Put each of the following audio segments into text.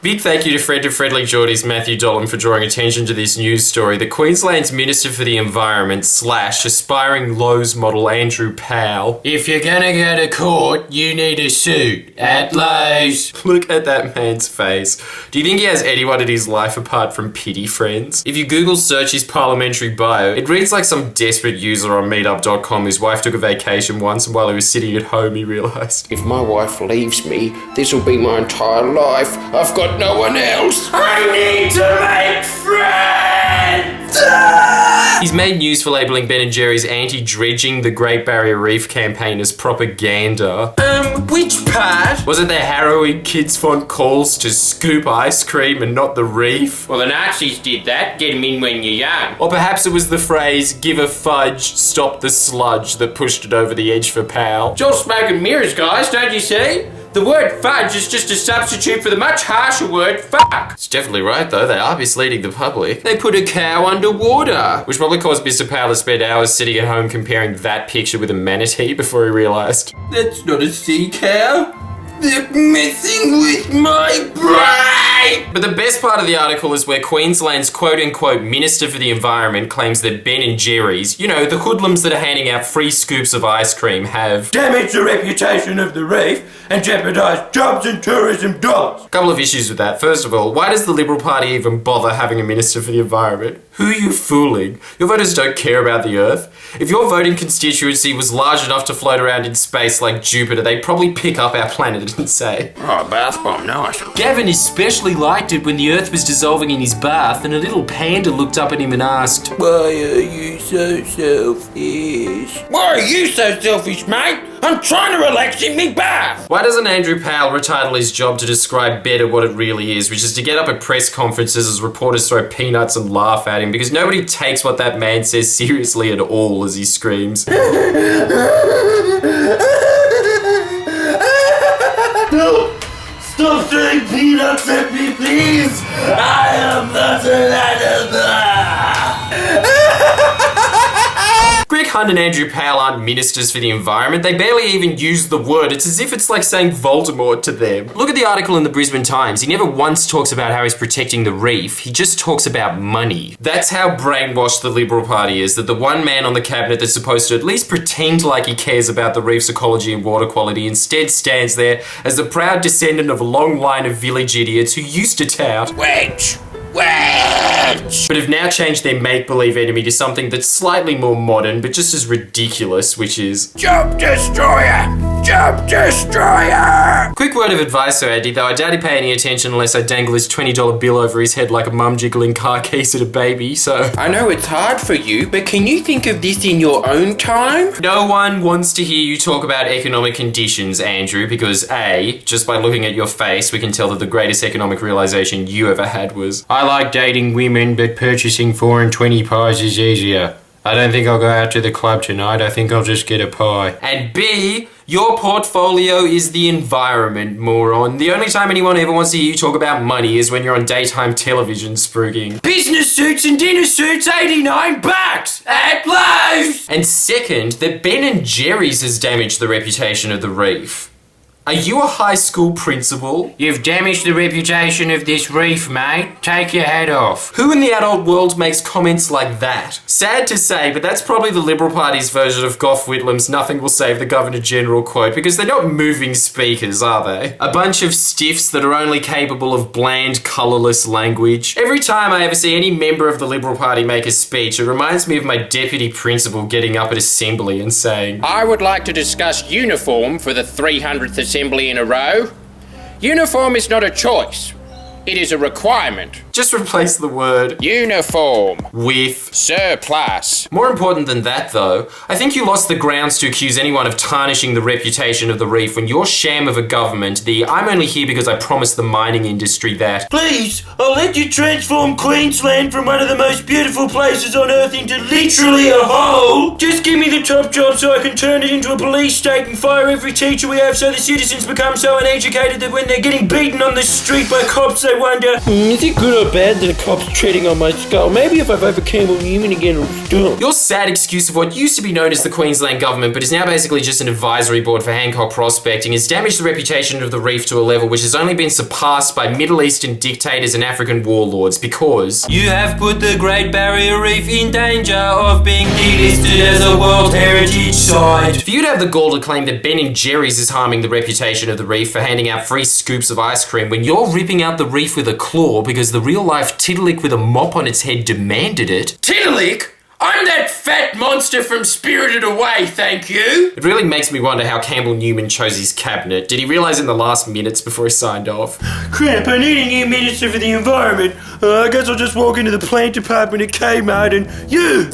Big thank you to FriendlyJordies Matthew Dolan for drawing attention to this news story that Queensland's Minister for the Environment / aspiring Lowe's model Andrew Powell. If you're gonna go to court, you need a suit at Lowe's. Look at that man's face. Do you think he has anyone in his life apart from pity friends? If you Google search his parliamentary bio, it reads like some desperate user on meetup.com whose wife took a vacation once and while he was sitting at home he realised, if my wife leaves me, this will be my entire life. I've got no one else. I need to make friends! He's made news for labelling Ben & Jerry's anti-dredging the Great Barrier Reef campaign as propaganda. Which part? Was it their harrowing kids' font calls to scoop ice cream and not the reef? Well, the Nazis did that. Get 'em in when you're young. Or perhaps it was the phrase, give a fudge, stop the sludge, that pushed it over the edge for Powell. It's all smoke and mirrors, guys, don't you see? The word fudge is just a substitute for the much harsher word fuck. It's definitely right, though. They are misleading the public. They put a cow underwater, which probably caused Mr. Powell to spend hours sitting at home comparing that picture with a manatee before he realised, that's not a sea cow. They're messing with my brain! But the best part of the article is where Queensland's quote-unquote Minister for the Environment claims that Ben & Jerry's, you know, the hoodlums that are handing out free scoops of ice cream, have damaged the reputation of the reef and jeopardised jobs and tourism dollars. A couple of issues with that. First of all, why does the Liberal Party even bother having a Minister for the Environment? Who are you fooling? Your voters don't care about the Earth. If your voting constituency was large enough to float around in space like Jupiter, they'd probably pick up our planet and say, oh, bath bomb, nice. Gavin especially liked it when the Earth was dissolving in his bath and a little panda looked up at him and asked, why are you so selfish? Why are you so selfish, mate? I'm trying to relax in me bath. Why doesn't Andrew Powell retitle his job to describe better what it really is, which is to get up at press conferences as reporters throw peanuts and laugh at him, because nobody takes what that man says seriously at all as he screams. No! Stop throwing peanuts at me, please! I am not an animal! Greg Hunt and Andrew Powell aren't ministers for the environment. They barely even use the word. It's as if it's like saying Voldemort to them. Look at the article in the Brisbane Times. He never once talks about how he's protecting the reef. He just talks about money. That's how brainwashed the Liberal Party is, that the one man on the cabinet that's supposed to at least pretend like he cares about the reef's ecology and water quality instead stands there as the proud descendant of a long line of village idiots who used to tout Wedge! but have now changed their make-believe enemy to something that's slightly more modern, but just as ridiculous, which is Job Destroyer! Job Destroyer! Quick word of advice, though, Andy, though I doubt he'd pay any attention unless I dangle his $20 bill over his head like a mum jiggling car keys at a baby, so... I know it's hard for you, but can you think of this in your own time? No one wants to hear you talk about economic conditions, Andrew, because A, just by looking at your face, we can tell that the greatest economic realisation you ever had was, I like dating women, but purchasing 4 and 20 pies is easier. I don't think I'll go out to the club tonight. I think I'll just get a pie. And B, your portfolio is the environment, moron. The only time anyone ever wants to hear you talk about money is when you're on daytime television spruiking business suits and dinner suits, $89 at Lowe's. And second, that Ben & Jerry's has damaged the reputation of the reef. Are you a high school principal? You've damaged the reputation of this reef, mate. Take your hat off. Who in the adult world makes comments like that? Sad to say, but that's probably the Liberal Party's version of Gough Whitlam's "Nothing will save the Governor-General" quote, because they're not moving speakers, are they? A bunch of stiffs that are only capable of bland, colourless language. Every time I ever see any member of the Liberal Party make a speech, it reminds me of my deputy principal getting up at assembly and saying, I would like to discuss uniform for the 300th assembly in a row. Uniform is not a choice. It is a requirement. Just replace the word uniform with surplus. More important than that, though, I think you lost the grounds to accuse anyone of tarnishing the reputation of the reef when your sham of a government, the I'm only here because I promised the mining industry that, please, I'll let you transform Queensland from one of the most beautiful places on earth into literally a hole. Just give me the top job so I can turn it into a police state and fire every teacher we have so the citizens become so uneducated that when they're getting beaten on the street by cops they I wonder, is it good or bad that a cop's treading on my skull? Maybe if I vote for Campbell Newman again, it'll stop. Your sad excuse of what used to be known as the Queensland government, but is now basically just an advisory board for Hancock prospecting, has damaged the reputation of the reef to a level which has only been surpassed by Middle Eastern dictators and African warlords because you have put the Great Barrier Reef in danger of being delisted as a World Heritage Site. For you to have the gall to claim that Ben & Jerry's is harming the reputation of the reef for handing out free scoops of ice cream when you're ripping out the reef with a claw because the real-life Tiddalik with a mop on its head demanded it. Tiddalik? I'm that fat monster from Spirited Away, thank you. It really makes me wonder how Campbell Newman chose his cabinet. Did he realise in the last minutes before he signed off? Crap, I need a new Minister for the Environment. I guess I'll just walk into the plant department at Kmart and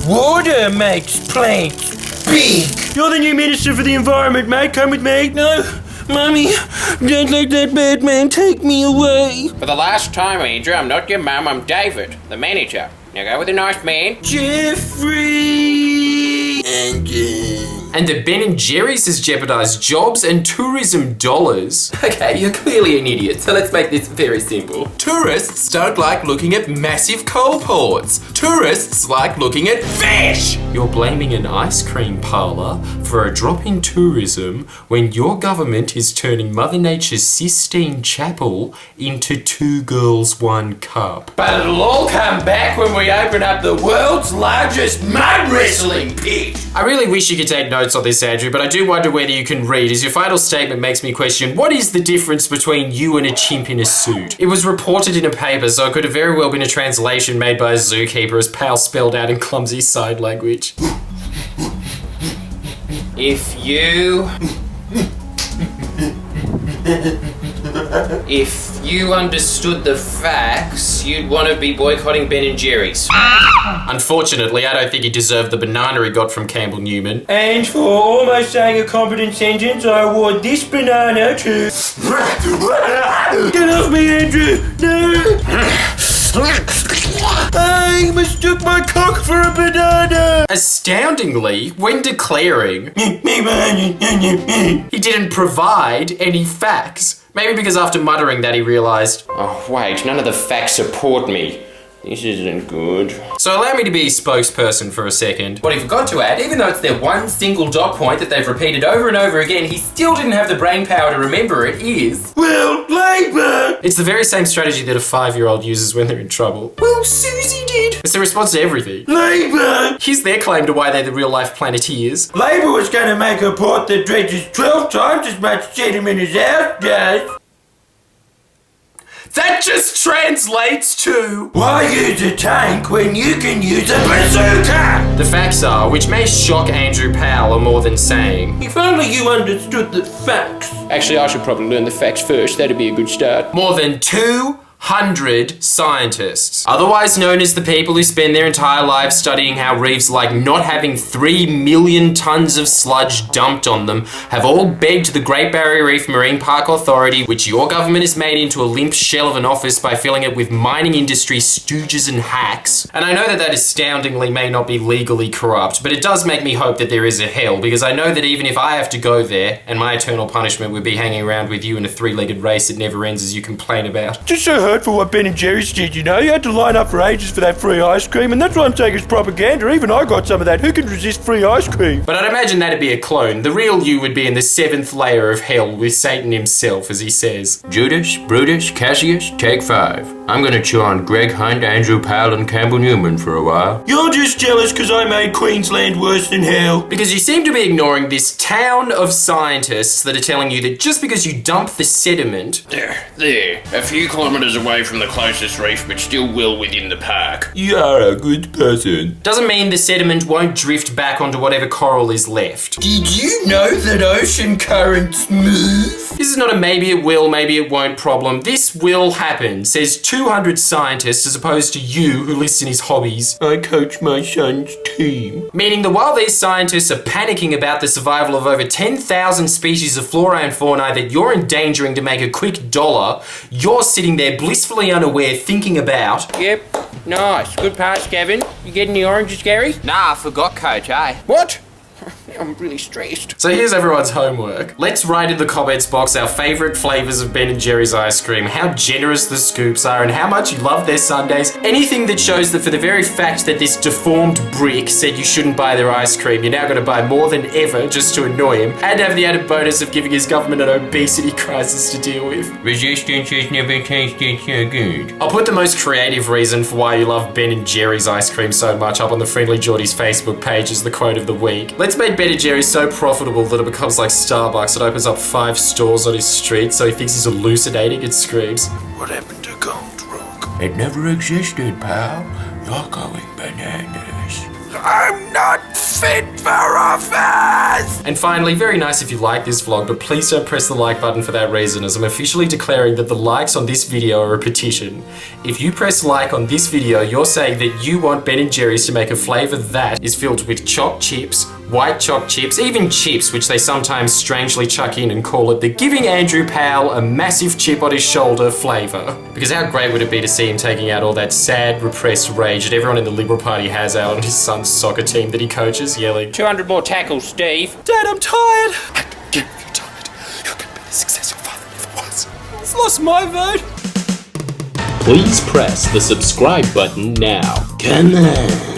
water makes plants big. You're the new Minister for the Environment, mate. Come with me. No, Mummy, don't let that bad man take me away. For the last time, Andrew, I'm not your mum, I'm David, the manager. Now go with a nice man. Jeffrey And the Ben & Jerry's has jeopardised jobs and tourism dollars. Okay, you're clearly an idiot, so let's make this very simple. Tourists don't like looking at massive coal ports. Tourists like looking at fish! You're blaming an ice cream parlour for a drop in tourism when your government is turning Mother Nature's Sistine Chapel into 2 girls, 1 cup. But it'll all come back when we open up the world's largest mud wrestling pit. I really wish you could take notes on this, Andrew, but I do wonder whether you can read, as your final statement makes me question, what is the difference between you and a chimp in a suit? It was reported in a paper, so it could have very well been a translation made by a zookeeper as Powell spelled out in clumsy sign language. If you understood the facts, you'd want to be boycotting Ben & Jerry's. Unfortunately, I don't think he deserved the banana he got from Campbell Newman. And for almost saying a competent sentence, I award this banana to... Get off me, Andrew! No! I mistook my cock for a banana! Astoundingly, when declaring, he didn't provide any facts. Maybe because after muttering that he realised, Oh, wait, none of the facts support me. This isn't good. So allow me to be spokesperson for a second. What he forgot to add, even though it's their one single dot point that they've repeated over and over again, he still didn't have the brain power to remember it, is... Well, Labour! It's the very same strategy that a 5-year-old uses when they're in trouble. Well, Susie did! It's their response to everything. Labour! Here's their claim to why they're the real-life Planeteers. Labour was going to make a port that dredges 12 times as much sediment as ours does. That just translates to... Why use a tank when you can use a bazooka? The facts are, which may shock Andrew Powell, are more than saying. If only you understood the facts. Actually, I should probably learn the facts first. That'd be a good start. More than 200 scientists, otherwise known as the people who spend their entire lives studying how reefs like not having 3 million tons of sludge dumped on them, have all begged the Great Barrier Reef Marine Park Authority, which your government has made into a limp shell of an office by filling it with mining industry stooges and hacks. And I know that that astoundingly may not be legally corrupt, but it does make me hope that there is a hell, because I know that even if I have to go there, and my eternal punishment would be hanging around with you in a 3-legged race that never ends as you complain about. Just so hurtful what Ben & Jerry's did, you know. You had to line up for ages for that free ice cream, and that's what I'm taking as propaganda. Even I got some of that. Who can resist free ice cream? But I'd imagine that'd be a clone. The real you would be in the 7th layer of hell with Satan himself, as he says, Judas, Brutus, Cassius, take 5. I'm gonna chew on Greg Hunt, Andrew Powell, and Campbell Newman for a while. You're just jealous because I made Queensland worse than hell. Because you seem to be ignoring this town of scientists that are telling you that just because you dump the sediment... There. A few kilometres away from the closest reef, but still well within the park. You're a good person. Doesn't mean the sediment won't drift back onto whatever coral is left. Did you know that ocean currents move? This is not a maybe it will, maybe it won't problem. This will happen, says 200 scientists as opposed to you who list in his hobbies. I coach my son's team. Meaning that while these scientists are panicking about the survival of over 10,000 species of flora and fauna that you're endangering to make a quick dollar, you're sitting there blissfully unaware thinking about... Yep. Nice. Good pass, Gavin. You getting the oranges, Gary? Nah, I forgot, Coach, eh? What? I'm really stressed. So here's everyone's homework. Let's write in the comments box our favourite flavours of Ben & Jerry's ice cream, how generous the scoops are, and how much you love their sundaes. Anything that shows that for the very fact that this deformed brick said you shouldn't buy their ice cream, you're now going to buy more than ever just to annoy him, and have the added bonus of giving his government an obesity crisis to deal with. Resistance has never tasted so good. I'll put the most creative reason for why you love Ben & Jerry's ice cream so much up on the FriendlyJordies Facebook page as the quote of the week. Let's make Ben & Jerry's so profitable that it becomes like Starbucks. It opens up 5 stores on his street, so he thinks he's hallucinating and screams, What happened to Gold Rock? It never existed, pal. You're going bananas. I'm not fit for office! And finally, very nice if you like this vlog, but please don't press the like button for that reason, as I'm officially declaring that the likes on this video are a petition. If you press like on this video, you're saying that you want Ben & Jerry's to make a flavour that is filled with chopped chips, white chopped chips, even chips, which they sometimes strangely chuck in and call it the giving Andrew Powell a massive chip on his shoulder flavour. Because how great would it be to see him taking out all that sad, repressed rage that everyone in the Liberal Party has out on his son's soccer team that he coaches, yelling, 200 more tackles, Steve. Dad, I'm tired! I don't care if you're tired. You're going to be the success your father never was. He's lost my vote. Please press the subscribe button now. Come on.